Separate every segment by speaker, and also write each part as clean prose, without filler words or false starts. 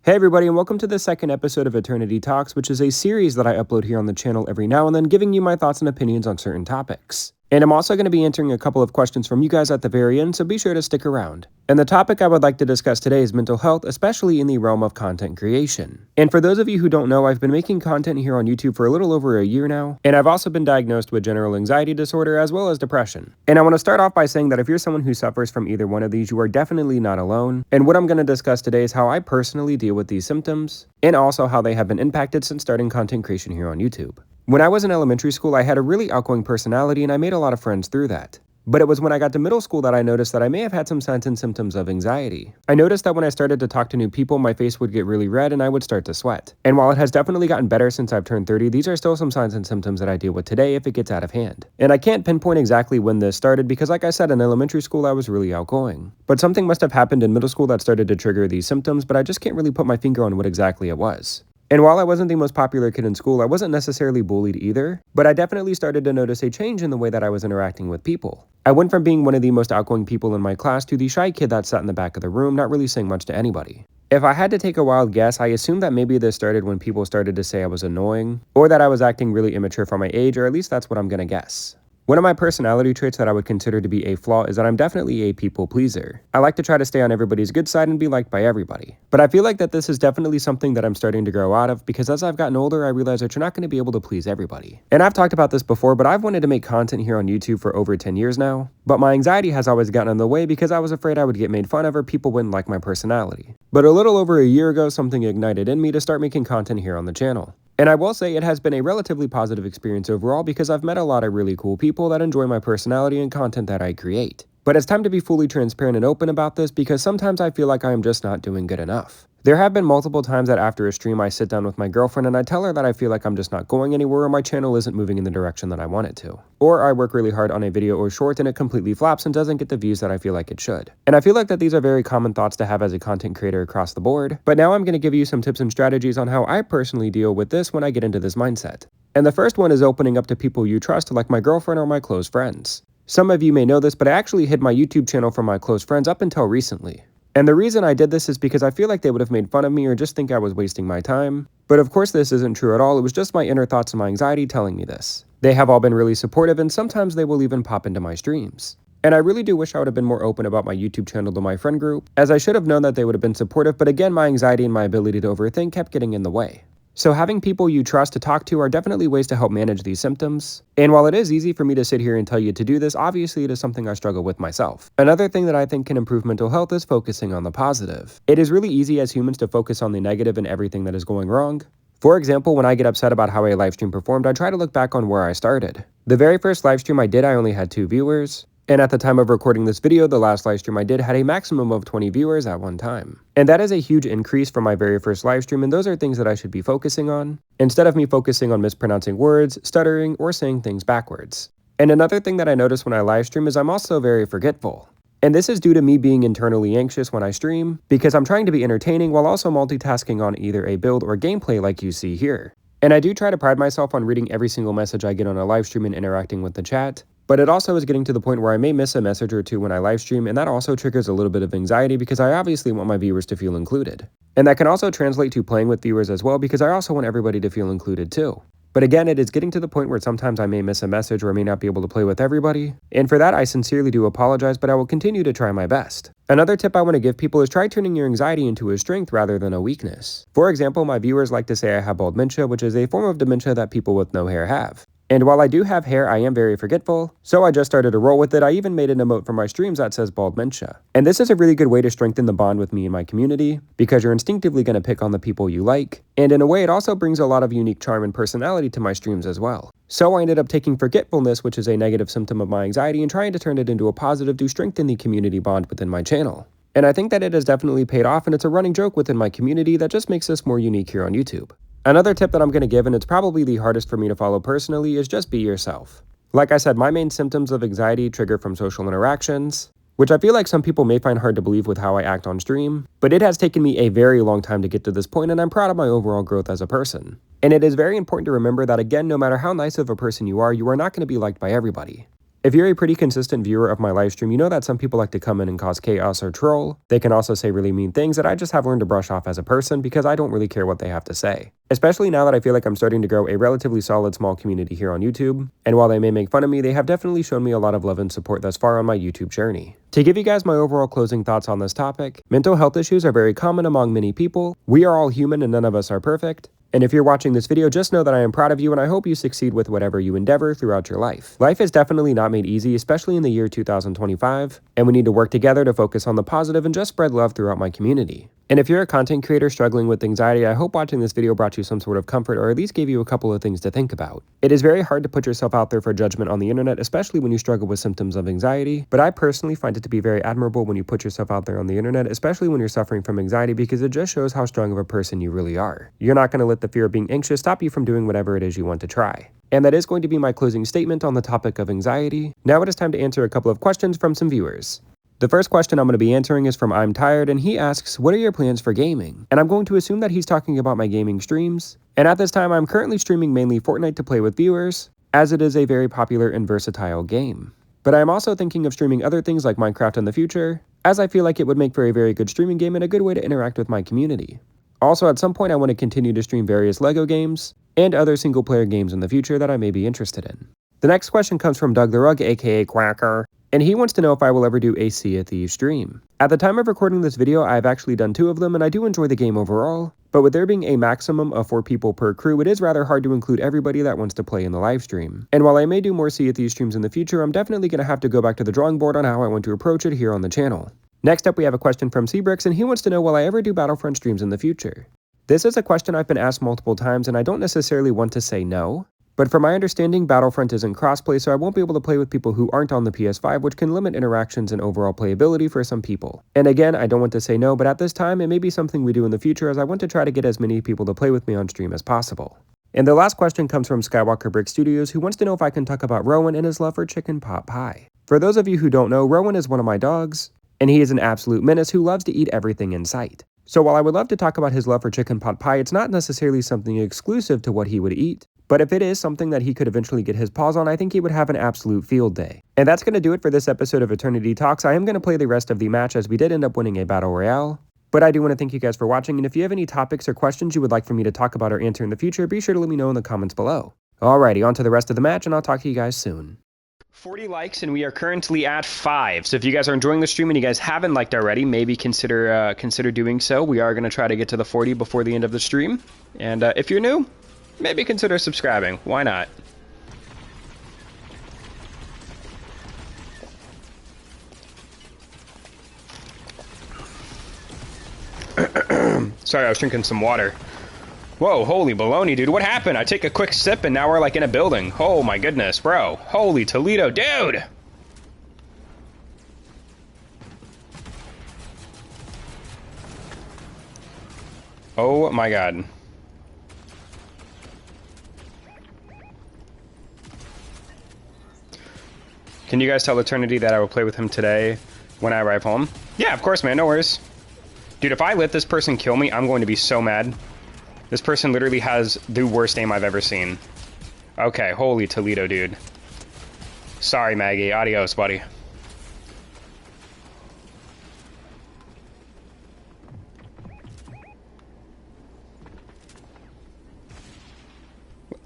Speaker 1: Hey everybody, and welcome to the second episode of Eternity Talks, which is a series that I upload here on the channel every now and then, giving you my thoughts and opinions on certain topics. And I'm also going to be answering a couple of questions from you guys at the very end, so be sure to stick around. And the topic I would like to discuss today is mental health, especially in the realm of content creation. And for those of you who don't know, I've been making content here on YouTube for a little over a year now, and I've also been diagnosed with general anxiety disorder as well as depression. And I want to start off by saying that if you're someone who suffers from either one of these, you are definitely not alone. And what I'm going to discuss today is how I personally deal with these symptoms, and also how they have been impacted since starting content creation here on YouTube. When I was in elementary school, I had a really outgoing personality and I made a lot of friends through that. But it was when I got to middle school that I noticed that I may have had some signs and symptoms of anxiety. I noticed that when I started to talk to new people, my face would get really red and I would start to sweat. And while it has definitely gotten better since I've turned 30, these are still some signs and symptoms that I deal with today if it gets out of hand. And I can't pinpoint exactly when this started because, like I said, in elementary school I was really outgoing. But something must have happened in middle school that started to trigger these symptoms, but I just can't really put my finger on what exactly it was. And while I wasn't the most popular kid in school, I wasn't necessarily bullied either, but I definitely started to notice a change in the way that I was interacting with people. I went from being one of the most outgoing people in my class to the shy kid that sat in the back of the room, not really saying much to anybody. If I had to take a wild guess, I assume that maybe this started when people started to say I was annoying, or that I was acting really immature for my age, or at least that's what I'm gonna guess. One of my personality traits that I would consider to be a flaw is that I'm definitely a people pleaser. I like to try to stay on everybody's good side and be liked by everybody. But I feel like that this is definitely something that I'm starting to grow out of because as I've gotten older, I realize that you're not going to be able to please everybody. And I've talked about this before, but I've wanted to make content here on YouTube for over 10 years now. But my anxiety has always gotten in the way because I was afraid I would get made fun of or people wouldn't like my personality. But a little over a year ago, something ignited in me to start making content here on the channel. And I will say it has been a relatively positive experience overall because I've met a lot of really cool people that enjoy my personality and content that I create. But it's time to be fully transparent and open about this because sometimes I feel like I am just not doing good enough. There have been multiple times that after a stream I sit down with my girlfriend and I tell her that I feel like I'm just not going anywhere or my channel isn't moving in the direction that I want it to. Or I work really hard on a video or short and it completely flops and doesn't get the views that I feel like it should. And I feel like that these are very common thoughts to have as a content creator across the board, but now I'm going to give you some tips and strategies on how I personally deal with this when I get into this mindset. And the first one is opening up to people you trust like my girlfriend or my close friends. Some of you may know this, but I actually hid my YouTube channel from my close friends up until recently. And the reason I did this is because I feel like they would have made fun of me or just think I was wasting my time. But of course this isn't true at all, it was just my inner thoughts and my anxiety telling me this. They have all been really supportive and sometimes they will even pop into my streams. And I really do wish I would have been more open about my YouTube channel to my friend group, as I should have known that they would have been supportive, but again my anxiety and my ability to overthink kept getting in the way. So having people you trust to talk to are definitely ways to help manage these symptoms. And while it is easy for me to sit here and tell you to do this, obviously it is something I struggle with myself. Another thing that I think can improve mental health is focusing on the positive. It is really easy as humans to focus on the negative and everything that is going wrong. For example, when I get upset about how a livestream performed, I try to look back on where I started. The very first livestream I did, I only had 2 viewers. And at the time of recording this video, the last livestream I did had a maximum of 20 viewers at one time. And that is a huge increase from my very first livestream, and those are things that I should be focusing on, instead of me focusing on mispronouncing words, stuttering, or saying things backwards. And another thing that I notice when I livestream is I'm also very forgetful. And this is due to me being internally anxious when I stream, because I'm trying to be entertaining while also multitasking on either a build or gameplay like you see here. And I do try to pride myself on reading every single message I get on a livestream and interacting with the chat. But it also is getting to the point where I may miss a message or two when I live stream, and that also triggers a little bit of anxiety because I obviously want my viewers to feel included. And that can also translate to playing with viewers as well because I also want everybody to feel included too. But again, it is getting to the point where sometimes I may miss a message or I may not be able to play with everybody. And for that, I sincerely do apologize, but I will continue to try my best. Another tip I want to give people is try turning your anxiety into a strength rather than a weakness. For example, my viewers like to say I have baldmentia, which is a form of dementia that people with no hair have. And while I do have hair, I am very forgetful, so I just started to roll with it. I even made an emote for my streams that says baldmentia. And this is a really good way to strengthen the bond with me and my community, because you're instinctively going to pick on the people you like, and in a way it also brings a lot of unique charm and personality to my streams as well. So I ended up taking forgetfulness, which is a negative symptom of my anxiety, and trying to turn it into a positive to strengthen the community bond within my channel. And I think that it has definitely paid off, and it's a running joke within my community that just makes us more unique here on YouTube. Another tip that I'm going to give, and it's probably the hardest for me to follow personally, is just be yourself. Like I said, my main symptoms of anxiety trigger from social interactions, which I feel like some people may find hard to believe with how I act on stream, but it has taken me a very long time to get to this point, and I'm proud of my overall growth as a person. And it is very important to remember that again, no matter how nice of a person you are not going to be liked by everybody. If you're a pretty consistent viewer of my live stream, you know that some people like to come in and cause chaos or troll. They can also say really mean things that I just have learned to brush off as a person because I don't really care what they have to say. Especially now that I feel like I'm starting to grow a relatively solid small community here on YouTube. And while they may make fun of me, they have definitely shown me a lot of love and support thus far on my YouTube journey. To give you guys my overall closing thoughts on this topic, mental health issues are very common among many people. We are all human and none of us are perfect. And if you're watching this video, just know that I am proud of you and I hope you succeed with whatever you endeavor throughout your life. Life is definitely not made easy, especially in the year 2025, and we need to work together to focus on the positive and just spread love throughout my community. And if you're a content creator struggling with anxiety, I hope watching this video brought you some sort of comfort or at least gave you a couple of things to think about. It is very hard to put yourself out there for judgment on the internet, especially when you struggle with symptoms of anxiety, but I personally find it to be very admirable when you put yourself out there on the internet, especially when you're suffering from anxiety, because it just shows how strong of a person you really are. You're not going to let the fear of being anxious stop you from doing whatever it is you want to try. And that is going to be my closing statement on the topic of anxiety. Now it is time to answer a couple of questions from some viewers. The first question I'm going to be answering is from I'm Tired, and he asks, what are your plans for gaming? And I'm going to assume that he's talking about my gaming streams. And at this time, I'm currently streaming mainly Fortnite to play with viewers, as it is a very popular and versatile game. But I'm also thinking of streaming other things like Minecraft in the future, as I feel like it would make for a very good streaming game and a good way to interact with my community. Also, at some point, I want to continue to stream various LEGO games and other single-player games in the future that I may be interested in. The next question comes from Doug the Rug, aka Quacker, and he wants to know if I will ever do a Sea of Thieves stream. At the time of recording this video, I've actually done 2 of them, and I do enjoy the game overall, but with there being a maximum of 4 people per crew, it is rather hard to include everybody that wants to play in the live stream. And while I may do more Sea of Thieves streams in the future, I'm definitely going to have to go back to the drawing board on how I want to approach it here on the channel. Next up, we have a question from Seabricks, and he wants to know, will I ever do Battlefront streams in the future? This is a question I've been asked multiple times, and I don't necessarily want to say no. But from my understanding, Battlefront isn't crossplay, so I won't be able to play with people who aren't on the PS5, which can limit interactions and overall playability for some people. And again, I don't want to say no, but at this time, it may be something we do in the future, as I want to try to get as many people to play with me on stream as possible. And the last question comes from Skywalker Brick Studios, who wants to know if I can talk about Rowan and his love for chicken pot pie. For those of you who don't know, Rowan is one of my dogs, and he is an absolute menace who loves to eat everything in sight. So while I would love to talk about his love for chicken pot pie, it's not necessarily something exclusive to what he would eat. But if it is something that he could eventually get his paws on, I think he would have an absolute field day. And that's going to do it for this episode of Eternity Talks. I am going to play the rest of the match as we did end up winning a battle royale. But I do want to thank you guys for watching, and if you have any topics or questions you would like for me to talk about or answer in the future, be sure to let me know in the comments below. Alrighty, on to the rest of the match, and I'll talk to you guys soon. 40 likes, and we are currently at 5. So if you guys are enjoying the stream and you guys haven't liked already, maybe consider doing so. We are going to try to get to the 40 before the end of the stream. And if you're new, maybe consider subscribing. Why not? Sorry, I was drinking some water. Whoa, holy baloney, dude. What happened? I take a quick sip and now we're like in a building. Oh my goodness, bro. Holy Toledo, dude! Oh my god. Can you guys tell Eternity that I will play with him today when I arrive home? Yeah, of course, man. No worries. Dude, if I let this person kill me, I'm going to be so mad. This person literally has the worst aim I've ever seen. Okay, holy Toledo, dude. Sorry, Maggie. Adios, buddy.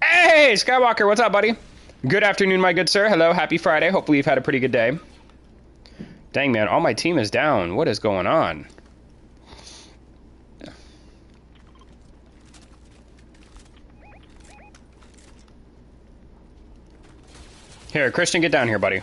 Speaker 1: Hey, Skywalker, what's up, buddy? Good afternoon, my good sir. Hello, happy Friday. Hopefully you've had a pretty good day. Dang, man, all my team is down. What is going on? Here, Christian, get down here, buddy.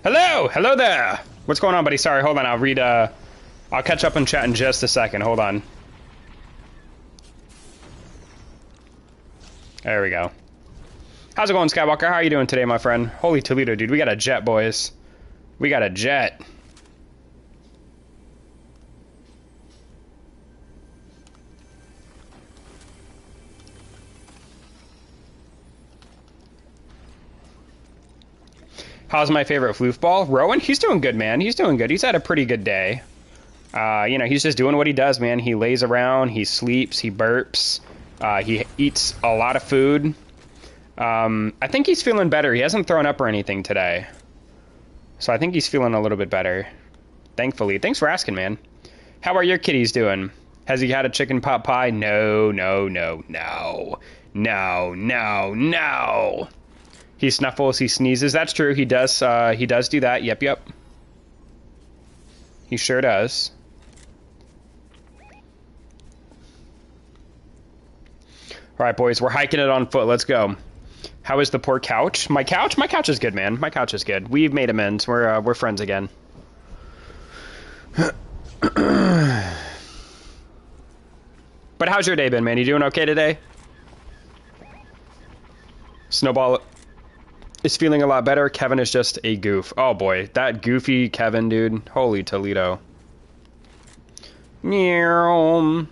Speaker 1: Hello! Hello there! What's going on, buddy? Sorry, hold on. I'll catch up in chat in just a second. Hold on. There we go. How's it going, Skywalker? How are you doing today, my friend? Holy Toledo, dude. We got a jet, boys. We got a jet. How's my favorite floofball? Rowan? He's doing good, man. He's doing good. He's had a pretty good day. You know, he's just doing what he does, man. He lays around, he sleeps, he burps, he eats a lot of food. I think he's feeling better. He hasn't thrown up or anything today. So I think he's feeling a little bit better. Thankfully. Thanks for asking, man. How are your kitties doing? Has he had a chicken pot pie? No, no, no, no. No, no, no. He snuffles, he sneezes. That's true. He does do that. Yep, yep. He sure does. All right, boys, we're hiking it on foot. Let's go. How is the poor couch? My couch? My couch is good, man. My couch is good. We've made amends. We're friends again. But how's your day been, man? You doing okay today? Snowball is feeling a lot better. Kevin is just a goof. Oh boy, that goofy Kevin, dude. Holy Toledo. Meow.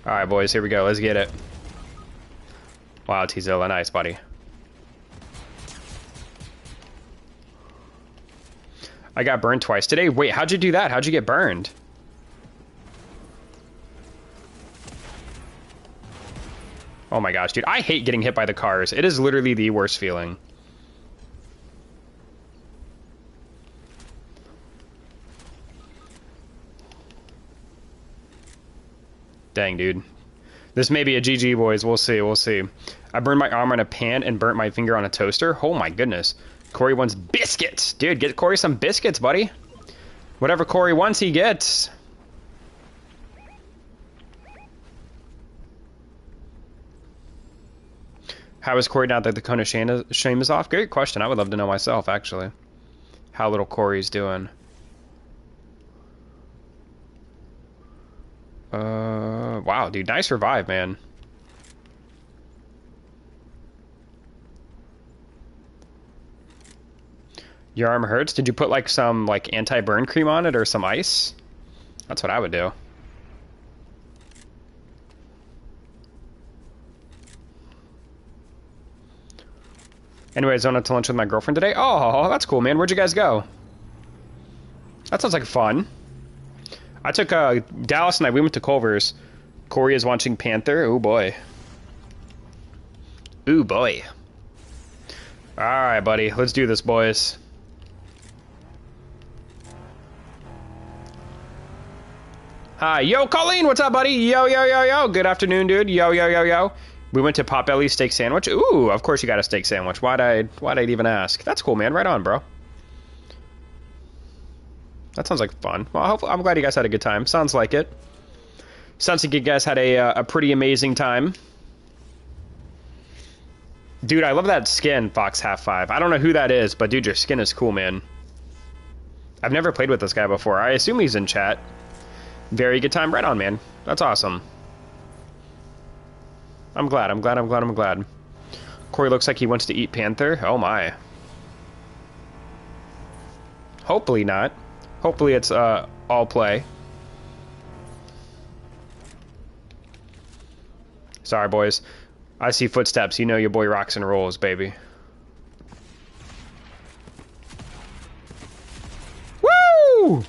Speaker 1: Alright, boys, here we go. Let's get it. Wow, T-Zilla, nice, buddy. I got burned twice today. Wait, how'd you do that? How'd you get burned? Oh my gosh, dude. I hate getting hit by the cars. It is literally the worst feeling. Dang, dude. This may be a GG, boys. We'll see. We'll see. I burned my arm on a pan and burnt my finger on a toaster. Oh, my goodness. Corey wants biscuits. Dude, get Corey some biscuits, buddy. Whatever Corey wants, he gets. How is Corey now that the cone of shame is off? Great question. I would love to know myself, actually. How little Corey's doing. Wow, dude, nice revive, man. Your arm hurts? Did you put like some like anti-burn cream on it or some ice? That's what I would do. Anyways, I went out to lunch with my girlfriend today. Oh, that's cool, man. Where'd you guys go? That sounds like fun. I took Dallas and we went to Culver's. Corey is watching Panther. Oh boy. Ooh boy. Alright, buddy. Let's do this, boys. Hi. Yo, Colleen, what's up, buddy? Yo, yo, yo, yo. Good afternoon, dude. Yo, yo, yo, yo. We went to Potbelly steak sandwich. Ooh, of course you got a steak sandwich. Why'd I even ask? That's cool, man. Right on, bro. That sounds like fun. Well, hopefully, I'm glad you guys had a good time. Sounds like it. Sounds like you guys had a pretty amazing time. Dude, I love that skin, Fox Half 5. I don't know who that is, but dude, your skin is cool, man. I've never played with this guy before. I assume he's in chat. Very good time. Right on, man. That's awesome. I'm glad. Corey looks like he wants to eat Panther. Oh my. Hopefully not. Hopefully it's all play. Sorry, boys. I see footsteps. You know your boy rocks and rolls, baby. Woo!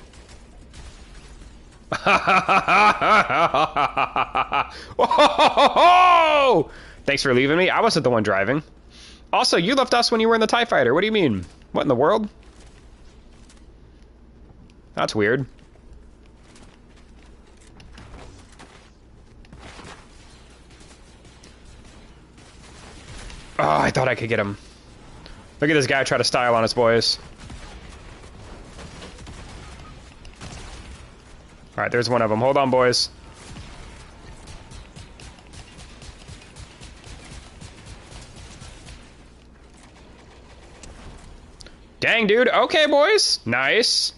Speaker 1: Oh! Thanks for leaving me. I wasn't the one driving. Also, you left us when you were in the TIE Fighter. What do you mean? What in the world? That's weird. Oh, I thought I could get him. Look at this guy try to style on us, boys. Alright, there's one of them. Hold on, boys. Dang, dude. Okay, boys. Nice.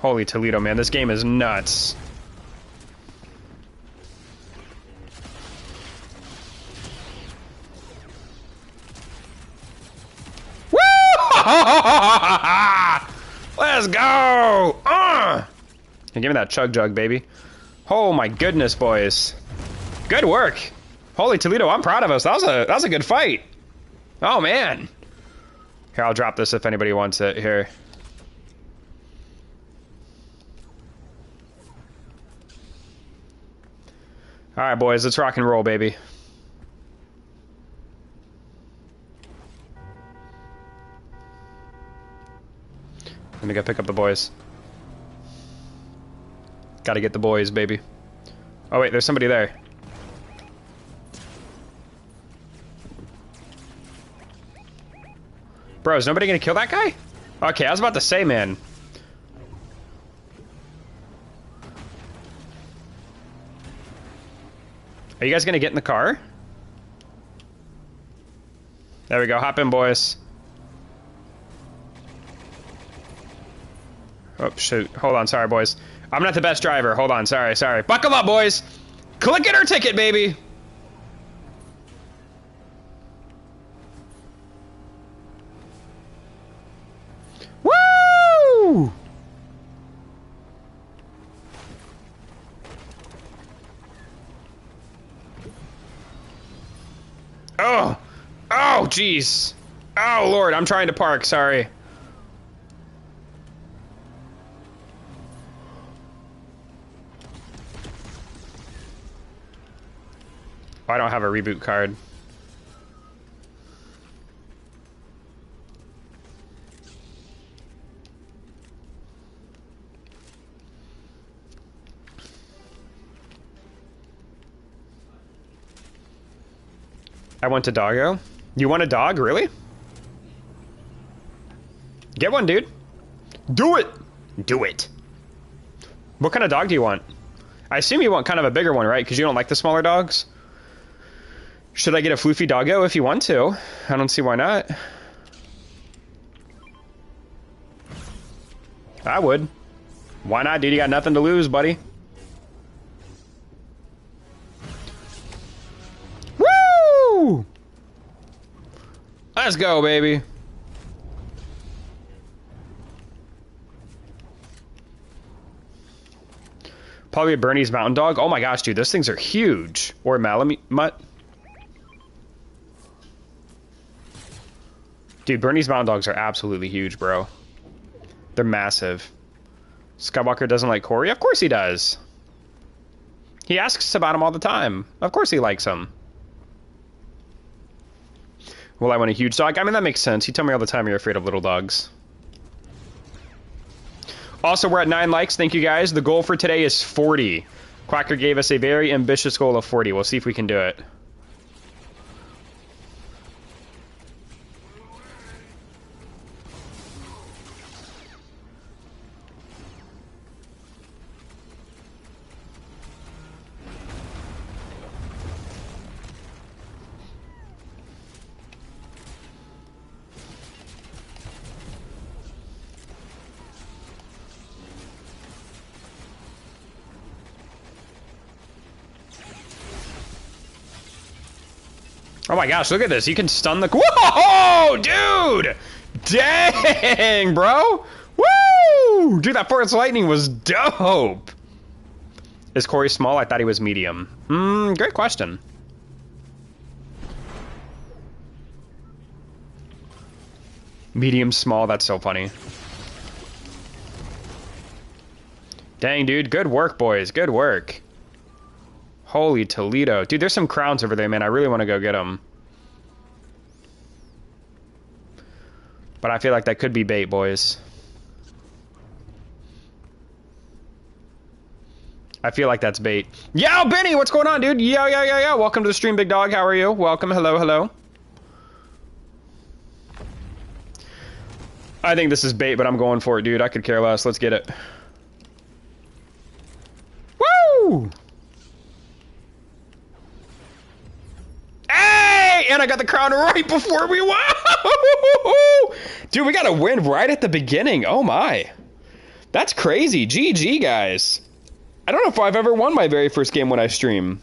Speaker 1: Holy Toledo, man. This game is nuts. Woo! Let's go! Hey, give me that chug jug, baby. Oh my goodness, boys. Good work. Holy Toledo, I'm proud of us. That was a good fight. Oh man. Here, I'll drop this if anybody wants it. Here. Alright, boys, let's rock and roll, baby. Let me go pick up the boys. Gotta get the boys, baby. Oh wait, there's somebody there. Bro, is nobody gonna kill that guy? Okay, I was about to say, man. Are you guys gonna get in the car? There we go, hop in, boys. Oh, shoot. Hold on, sorry, boys. I'm not the best driver. Hold on, sorry. Buckle up, boys! Click it or ticket, baby! Woo! Oh, jeez. Oh, Lord, I'm trying to park, sorry. I don't have a reboot card. I want a doggo. You want a dog, really? Get one, dude. Do it! Do it. What kind of dog do you want? I assume you want kind of a bigger one, right? Because you don't like the smaller dogs? Should I get a floofy doggo if you want to? I don't see why not. I would. Why not, dude? You got nothing to lose, buddy. Woo! Let's go, baby. Probably a Bernese Mountain Dog. Oh my gosh, dude, those things are huge. Or Malamute. Dude, Bernese Mountain Dogs are absolutely huge, bro. They're massive. Skywalker doesn't like Corey? Of course he does. He asks about him all the time. Of course he likes him. Well, I want a huge dog. I mean, that makes sense. You tell me all the time you're afraid of little dogs. Also, we're at 9 likes. Thank you, guys. The goal for today is 40. Quacker gave us a very ambitious goal of 40. We'll see if we can do it. Oh my gosh, look at this. You can stun the... Whoa, dude! Dang, bro! Woo! Dude, that Force Lightning was dope! Is Corey small? I thought he was medium. Great question. Medium small, that's so funny. Dang, dude. Good work, boys. Good work. Holy Toledo. Dude, there's some crowns over there, man. I really want to go get them. But I feel like that could be bait, boys. I feel like that's bait. Yo, Benny, what's going on, dude? Yo. Welcome to the stream, big dog. How are you? Welcome. Hello. I think this is bait, but I'm going for it, dude. I could care less. Let's get it. Woo! Hey! And I got the crown right before we won! Dude, we got a win right at the beginning. Oh my. That's crazy. GG, guys. I don't know if I've ever won my very first game when I stream.